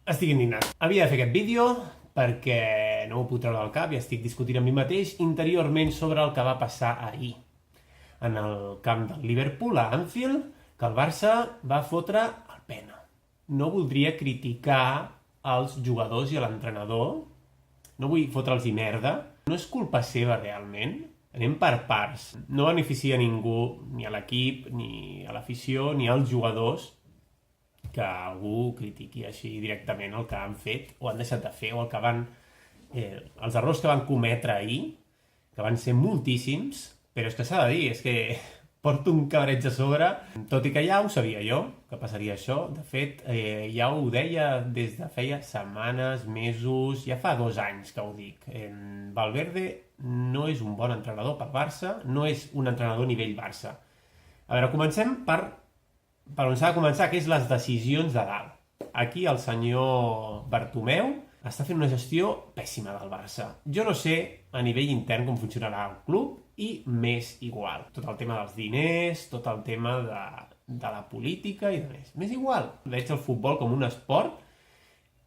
Estic indignat. Havia de fer aquest vídeo perquè no m'ho puc treure del cap i estic discutint amb mi mateix interiorment sobre el que va passar ahir en el camp del Liverpool a Anfield, que el Barça va fotre el pena. No voldria criticar els jugadors i l'entrenador, no vull fotre'ls-hi merda, no és culpa seva realment, anem per parts. No beneficia ningú, ni a l'equip, ni a l'afició, ni als jugadors, que algú critiqui així directament el que han fet o han deixat de fer o el que van... els errors que van cometre ahir, que van ser moltíssims, però és que s'ha de dir, és que porto un cabreig a sobre, tot i que ja ho sabia jo, que passaria això. De fet, ja ho deia des de feia setmanes, mesos, ja fa 2 anys que ho dic. Valverde no és un bon entrenador pel Barça, no és un entrenador nivell Barça. A veure, comencem per on s'ha de començar, que és les decisions de dalt. Aquí el senyor Bartomeu està fent una gestió pèssima del Barça. Jo no sé a nivell intern com funcionarà el club i m'és igual. Tot el tema dels diners, tot el tema de la política i de més. M'és igual. Veig el futbol com un esport,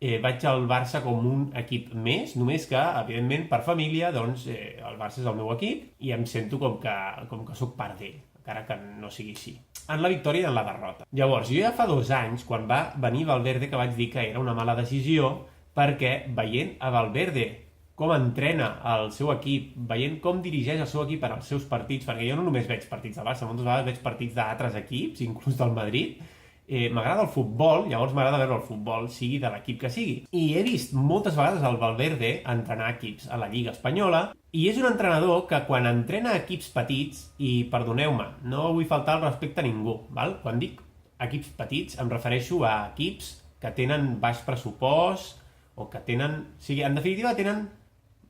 vaig al Barça com un equip més, només que, evidentment, per família, doncs, el Barça és el meu equip i em sento com que sóc part d'ell, encara que no sigui així. En la victòria i en la derrota. Llavors, jo ja fa 2 anys, quan va venir Valverde, que vaig dir que era una mala decisió, perquè veient a Valverde com entrena el seu equip, veient com dirigeix el seu equip en els seus partits, perquè jo no només veig partits del Barça, moltes vegades veig partits d'altres equips, inclús del Madrid, m'agrada el futbol, llavors m'agrada veure el futbol, sigui de l'equip que sigui. I he vist moltes vegades el Valverde entrenar equips a la Lliga Espanyola, i és un entrenador que quan entrena equips petits, i perdoneu-me, no vull faltar el respecte a ningú, val? Quan dic equips petits em refereixo a equips que tenen baix pressupost, o que tenen... O sigui, en definitiva, tenen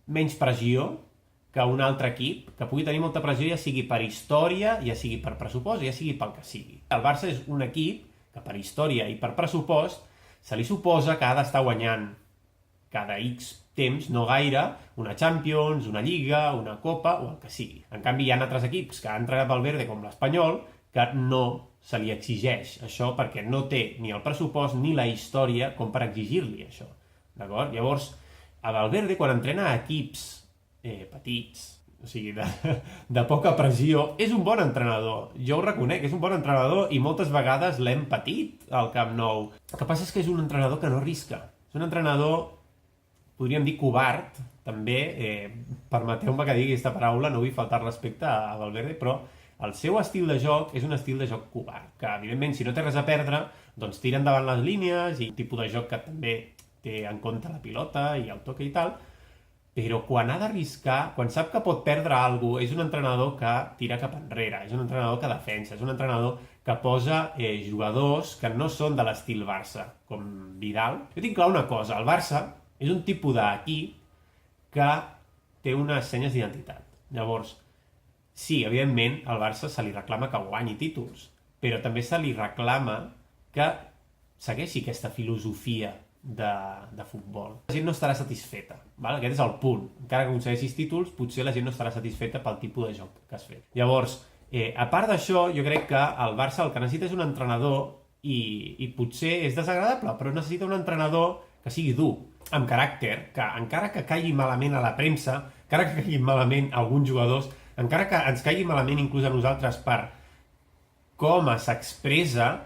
menys pressió que un altre equip, que pugui tenir molta pressió, ja sigui per història, ja sigui per pressupost, ja sigui pel que sigui. El Barça és un equip que per història i per pressupost se li suposa que ha d'estar guanyant cada X temps, no gaire, una Champions, una Lliga, una Copa o el que sigui. En canvi, hi ha altres equips que han entrenat Valverde, com l'Espanyol, que no se li exigeix això perquè no té ni el pressupost ni la història com per exigir-li això. D'acord? Llavors, a Valverde, quan entrena equips petits, o sigui, de poca pressió, és un bon entrenador. Jo ho reconec, és un bon entrenador i moltes vegades l'hem patit al Camp Nou. El que passa és que és un entrenador que no arrisca. És un entrenador, podríem dir, covard, també. Permeteu-me que digui aquesta paraula, no vull faltar respecte a Valverde, però el seu estil de joc és un estil de joc covard, que evidentment, si no té res a perdre, doncs tira endavant les línies i un tipus de joc que també té en compte la pilota i el toque i tal, però quan ha d'arriscar, quan sap que pot perdre alguna cosa, és un entrenador que tira cap enrere, és un entrenador que defensa, és un entrenador que posa jugadors que no són de l'estil Barça, com Vidal. Jo tinc clar una cosa, el Barça és un tipus d'equip que té unes senyes d'identitat. Llavors, sí, evidentment, al Barça se li reclama que guanyi títols, però també se li reclama que segueixi aquesta filosofia de futbol. La gent no estarà satisfeta, val? Aquest és el punt. Encara que aconsegueixis títols, potser la gent no estarà satisfeta pel tipus de joc que has fet. Llavors, a part d'això, jo crec que el Barça el que necessita és un entrenador i potser és desagradable, però necessita un entrenador que sigui dur, amb caràcter, que encara que caigui malament a la premsa, encara que caigui malament a alguns jugadors, encara que ens caigui malament inclús a nosaltres per com s'expressa,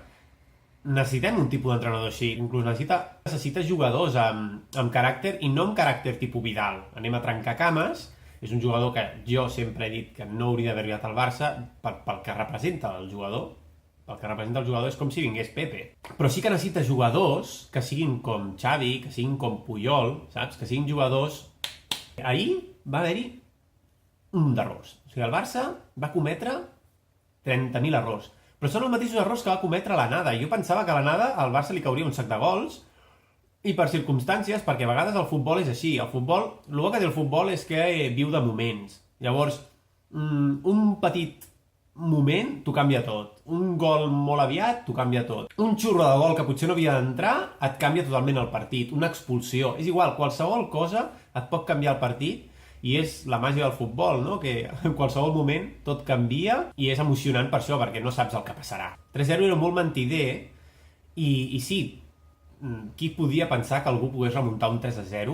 necessitem un tipus d'entrenador així. Inclús necessita jugadors amb caràcter i no amb caràcter tipus Vidal. Anem a trencar cames. És un jugador que jo sempre he dit que no hauria d'haver arribat al Barça pel que representa el jugador. El que representa el jugador és com si vingués Pepe. Però sí que necessita jugadors que siguin com Xavi, que siguin com Puyol, saps? Que siguin jugadors... Ahir va haver-hi un d'errors. O sigui, el Barça va cometre 30.000 errors. Però són els mateixos errors que va cometre l'Anada. Jo pensava que a l'Anada al Barça li cauria un sac de gols i per circumstàncies, perquè a vegades el futbol és així. El futbol, el bo que té el futbol és que viu de moments. Llavors, un petit moment t'ho canvia tot. Un gol molt aviat t'ho canvia tot. Un xurro de gol que potser no havia d'entrar et canvia totalment el partit. Una expulsió. És igual, qualsevol cosa et pot canviar el partit. I és la màgia del futbol, no? Que en qualsevol moment tot canvia i és emocionant per això, perquè no saps el que passarà. 3-0 era molt mentider i sí, Qui podia pensar que algú pogués remuntar un 3-0?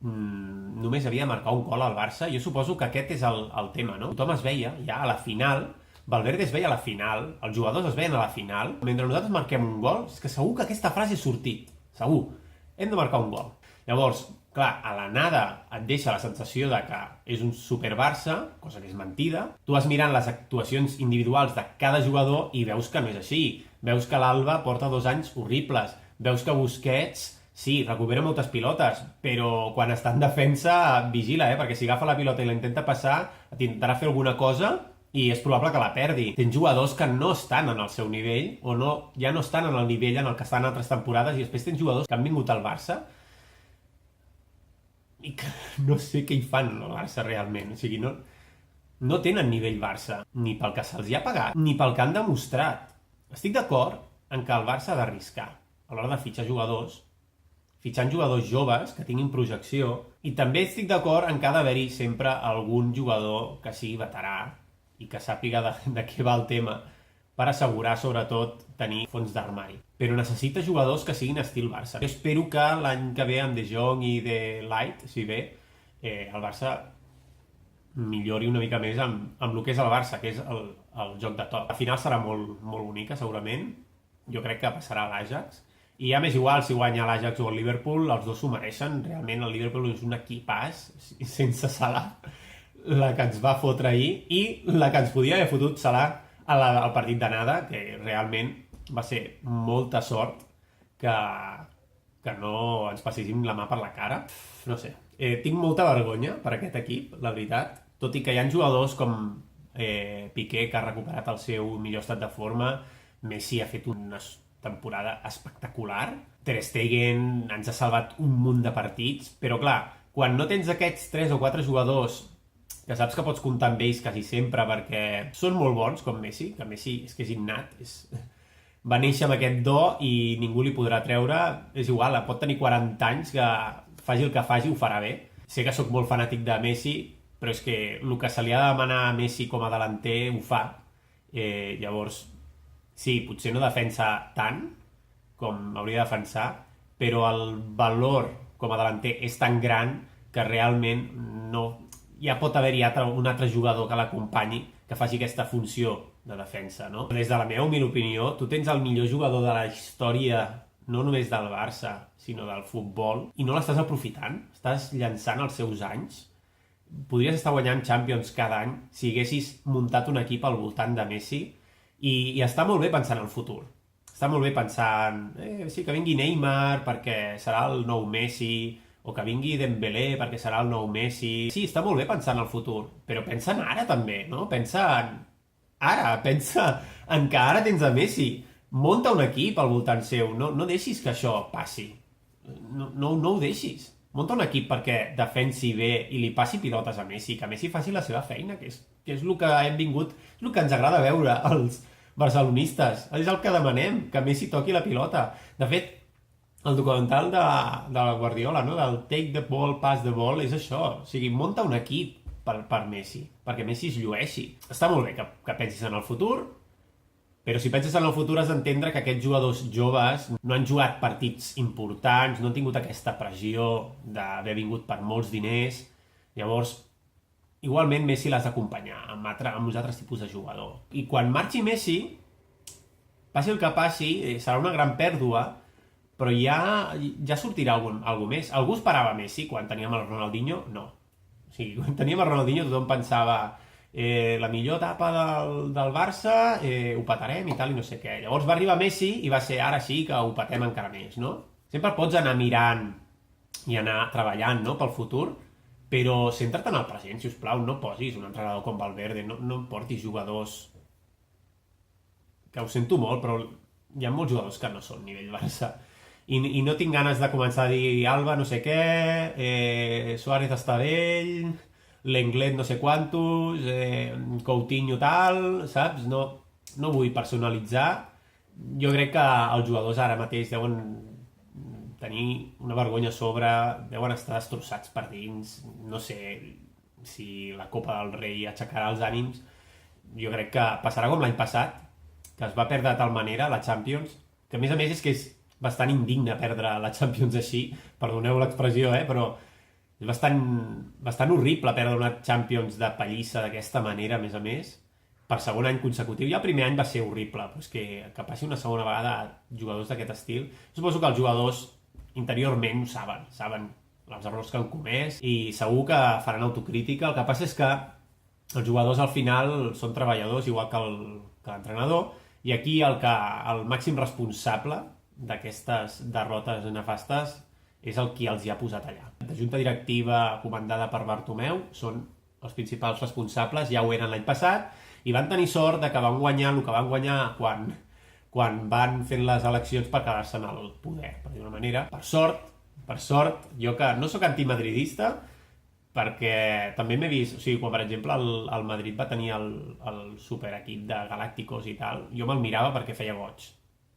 Només havia de marcar un gol al Barça. Jo suposo que aquest és el tema, no? Tothom es veia ja a la final, Valverde es veia a la final, els jugadors es veien a la final. Mentre nosaltres marquem un gol, és que segur que aquesta frase ha sortit. Segur. Hem de marcar un gol. Llavors, clar, a l'anada et deixa la sensació de que és un super Barça, cosa que és mentida. Tu vas mirant les actuacions individuals de cada jugador i veus que no és així. Veus que l'Alba porta 2 anys horribles. Veus que Busquets, sí, recupera moltes pilotes, però quan està en defensa, vigila, perquè si agafa la pilota i la intenta passar, intentarà fer alguna cosa i és probable que la perdi. Tens jugadors que no estan en el seu nivell o ja no estan en el nivell en el que estan altres temporades i després tens jugadors que han vingut al Barça i que no sé què hi fan al Barça realment. O sigui, no tenen nivell Barça, ni pel que se'ls ha pagat, ni pel que han demostrat. Estic d'acord en que el Barça ha d'arriscar a l'hora de fitxar jugadors, fitxant jugadors joves que tinguin projecció, i també estic d'acord en que ha d'haver-hi sempre algun jugador que sigui veterà i que sàpiga de què va el tema per assegurar, sobretot, tenir fons d'armari. Però necessita jugadors que siguin estil Barça. Jo espero que l'any que ve amb De Jong i De Ligt, si bé, el Barça millori una mica més amb el que és el Barça, que és el joc de top. La final serà molt, molt bonica, segurament. Jo crec que passarà a l'Ajax. I ja m'és igual si guanya l'Ajax o el Liverpool, els dos s'ho mereixen. Realment el Liverpool és un equipàs sense Salah, la que ens va fotre ahir, i la que ens podia haver fotut Salah al partit d'anada, que realment va ser molta sort que no ens passéssim la mà per la cara. No sé, tinc molta vergonya per aquest equip, la veritat, tot i que hi ha jugadors com Piqué, que ha recuperat el seu millor estat de forma, Messi ha fet una temporada espectacular, Ter Stegen ens ha salvat un munt de partits, però clar, quan no tens aquests 3 o 4 jugadors que saps que pots comptar amb ells quasi sempre perquè són molt bons, com Messi, que Messi és que és innat, va néixer amb aquest do i ningú li podrà treure, és igual, pot tenir 40 anys, que faci el que faci ho farà bé. Sé que sóc molt fanàtic de Messi, però és que el que se li ha de demanar a Messi com a delanter ho fa. Llavors, sí, potser no defensa tant com hauria de defensar, però el valor com a delanter és tan gran que realment ja pot haver-hi un altre jugador que l'acompanyi, que faci aquesta funció de defensa, no? Des de la meva humil opinió, tu tens el millor jugador de la història, no només del Barça, sinó del futbol, i no l'estàs aprofitant, estàs llançant els seus anys. Podries estar guanyant Champions cada any si haguessis muntat un equip al voltant de Messi, i està molt bé pensar en el futur. Està molt bé pensar sí, que vingui Neymar perquè serà el nou Messi, o que vingui Dembélé perquè serà el nou Messi. Sí, està molt bé pensar en el futur, però pensa en ara també, no? Pensa en que ara tens a Messi. Munta un equip al voltant seu, no deixis que això passi. No ho deixis. Munta un equip perquè defensi bé i li passi pilotes a Messi, que Messi faci la seva feina, que és el que hem vingut, és el que ens agrada veure als barcelonistes. És el que demanem, que Messi toqui la pilota. De fet, el documental de la Guardiola, no? Del take the ball, pass the ball, és això. O sigui, munta un equip per Messi, perquè Messi es llueixi. Està molt bé que pensis en el futur, però si penses en el futur has d'entendre que aquests jugadors joves no han jugat partits importants, no han tingut aquesta pressió d'haver vingut per molts diners. Llavors, igualment Messi l'has d'acompanyar amb uns altres tipus de jugador. I quan marxi Messi, passi el que passi, serà una gran pèrdua, però ja sortirà alguna més. Algú esperava Messi quan teníem el Ronaldinho? No. O sigui, quan teníem el Ronaldinho tothom pensava la millor etapa del Barça, ho petarem i tal, i no sé què. Llavors va arribar Messi i va ser ara sí que ho petem encara més, no? Sempre pots anar mirant i anar treballant, no?, pel futur, però centra't en el present, si us plau. No posis un entrenador com Valverde, no portis jugadors que ho sento molt, però hi ha molts jugadors que no són nivell Barça. I no tinc ganes de començar a dir Alba no sé què, Suárez està vell, Lenglet no sé quantos, Coutinho tal, saps? No vull personalitzar. Jo crec que els jugadors ara mateix deuen tenir una vergonya a sobre, deuen estar destrossats per dins. No sé si la Copa del Rei aixecarà els ànims. Jo crec que passarà com l'any passat, que es va perdre de tal manera la Champions, que a més és que bastant indigne perdre la Champions així, perdoneu l'expressió, però és bastant horrible perdre una Champions de pallissa d'aquesta manera, a més, per segon any consecutiu. Ja el primer any va ser horrible, però és que passi una segona vegada a jugadors d'aquest estil. Suposo que els jugadors interiorment ho saben els errors que han comès i segur que faran autocrítica. El que passa és que els jugadors al final són treballadors igual que l'entrenador, i aquí el màxim responsable d'aquestes derrotes nefastes és el qui els hi ha posat allà. La junta directiva comandada per Bartomeu són els principals responsables, ja ho eren l'any passat, i van tenir sort de que van guanyar el que van guanyar quan van fent les eleccions per quedar-se en el poder, per dir una manera. Per sort, jo que no sóc antimadridista, perquè també m'he vist, o sigui, quan per exemple el Madrid va tenir el superequip de Galácticos i tal, jo me'l mirava perquè feia goig,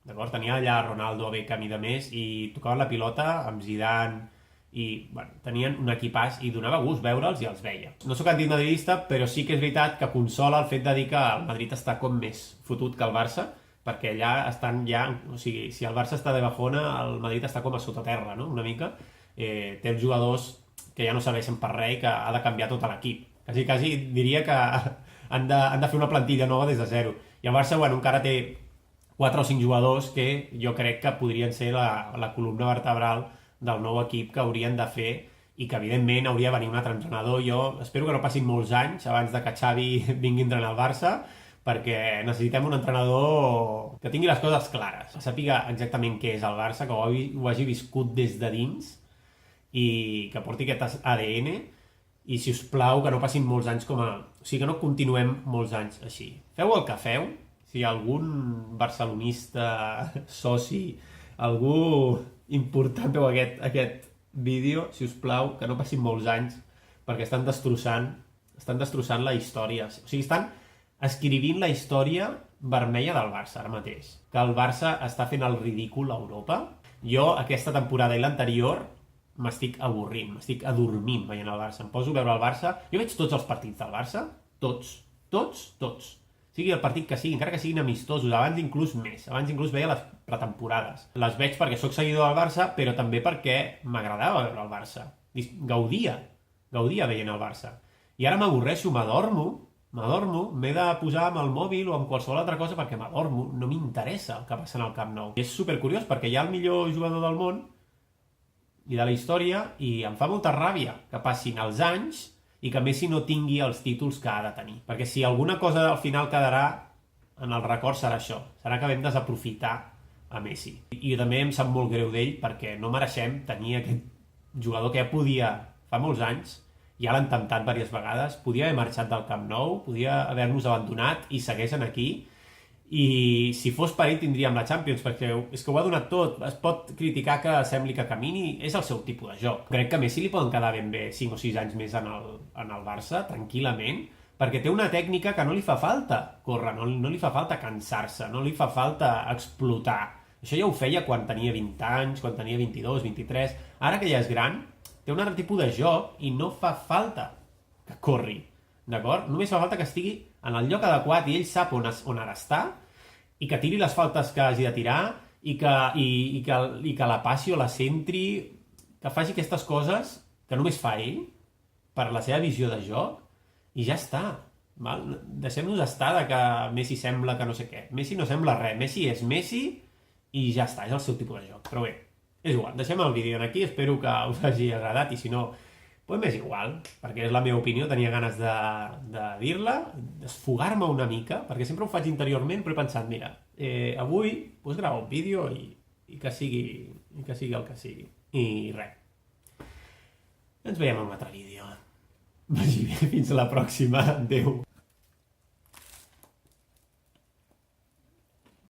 d'acord? Tenia allà Ronaldo, Beckham i de més, i tocaven la pilota amb Zidane, i bueno, tenien un equipàs i donava gust veure'ls i els veia. No sóc antimadridista, però sí que és veritat que consola el fet de dir que el Madrid està com més fotut que el Barça, perquè allà estan ja, o sigui, si el Barça està de bajona, el Madrid està com a sotaterra, no?, una mica. Té els jugadors que ja no serveixen per res i que ha de canviar tot l'equip. Quasi diria que han de fer una plantilla nova des de zero. I el Barça, bueno, encara té 4 o 5 jugadors que jo crec que podrien ser la columna vertebral del nou equip que haurien de fer, i que evidentment hauria de venir un altre entrenador. Jo espero que no passin molts anys abans de que Xavi vingui a entrenar al Barça, perquè necessitem un entrenador que tingui les coses clares, que sàpiga exactament què és el Barça, que ho hagi viscut des de dins i que porti aquest ADN, i si us plau que no passin molts anys o sigui, que no continuem molts anys així. Feu el que feu, si algun barcelonista, soci, algú important veu aquest vídeo, si us plau, que no passin molts anys, perquè estan destrossant la història. O sigui, estan escrivint la història vermella del Barça ara mateix. Que el Barça està fent el ridícul a Europa. Jo, aquesta temporada i l'anterior, m'estic avorrint, m'estic adormint veient el Barça. Em poso a veure el Barça. Jo veig tots els partits del Barça, tots. Sigui el partit que sigui, encara que siguin amistosos, abans inclús veia les pretemporades. Les veig perquè sóc seguidor del Barça, però també perquè m'agradava veure el Barça. Gaudia veient el Barça. I ara m'avorreixo, m'adormo, m'he de posar amb el mòbil o amb qualsevol altra cosa perquè m'adormo, no m'interessa el que passa en el Camp Nou. I és supercuriós perquè hi ha el millor jugador del món i de la història, i em fa molta ràbia que passin els anys i que Messi no tingui els títols que ha de tenir. Perquè si alguna cosa al final quedarà en el record serà això, serà que vam desaprofitar a Messi. I també em sap molt greu d'ell perquè no mereixem tenir aquest jugador que ja podia, fa molts anys, ja l'han temptat diverses vegades, podia haver marxat del Camp Nou, podia haver-nos abandonat i segueixen aquí. I si fos per ell tindríem la Champions, perquè és que ho ha donat tot. Es pot criticar que sembli que camini, és el seu tipus de joc. Crec que a Messi li poden quedar ben bé 5 o 6 anys més en el Barça, tranquil·lament, perquè té una tècnica que no li fa falta córrer, no li fa falta cansar-se, no li fa falta explotar. Això ja ho feia quan tenia 20 anys, quan tenia 22, 23... Ara que ja és gran, té un altre tipus de joc i no fa falta que corri, d'acord? Només fa falta que estigui en el lloc adequat i ell sap on ha d'estar, i que tiri les faltes que hagi de tirar, i que la passi o la centri, que faci aquestes coses que només fa ell per la seva visió de joc, i ja està. Val? Deixem-nos estar de que Messi sembla que no sé què. Messi no sembla res, Messi és Messi i ja està, és el seu tipus de joc. Però bé, és igual, deixem el vídeo aquí, espero que us hagi agradat, i si no, pues m'és igual, perquè és la meva opinió, tenia ganes de dir-la, d'esfogar-me una mica, perquè sempre ho faig interiorment, però he pensat, mira, avui pues, gravo un vídeo i que sigui el que sigui. I res. Ens veiem en un altre vídeo. Vagi bé, fins a la pròxima. Adéu.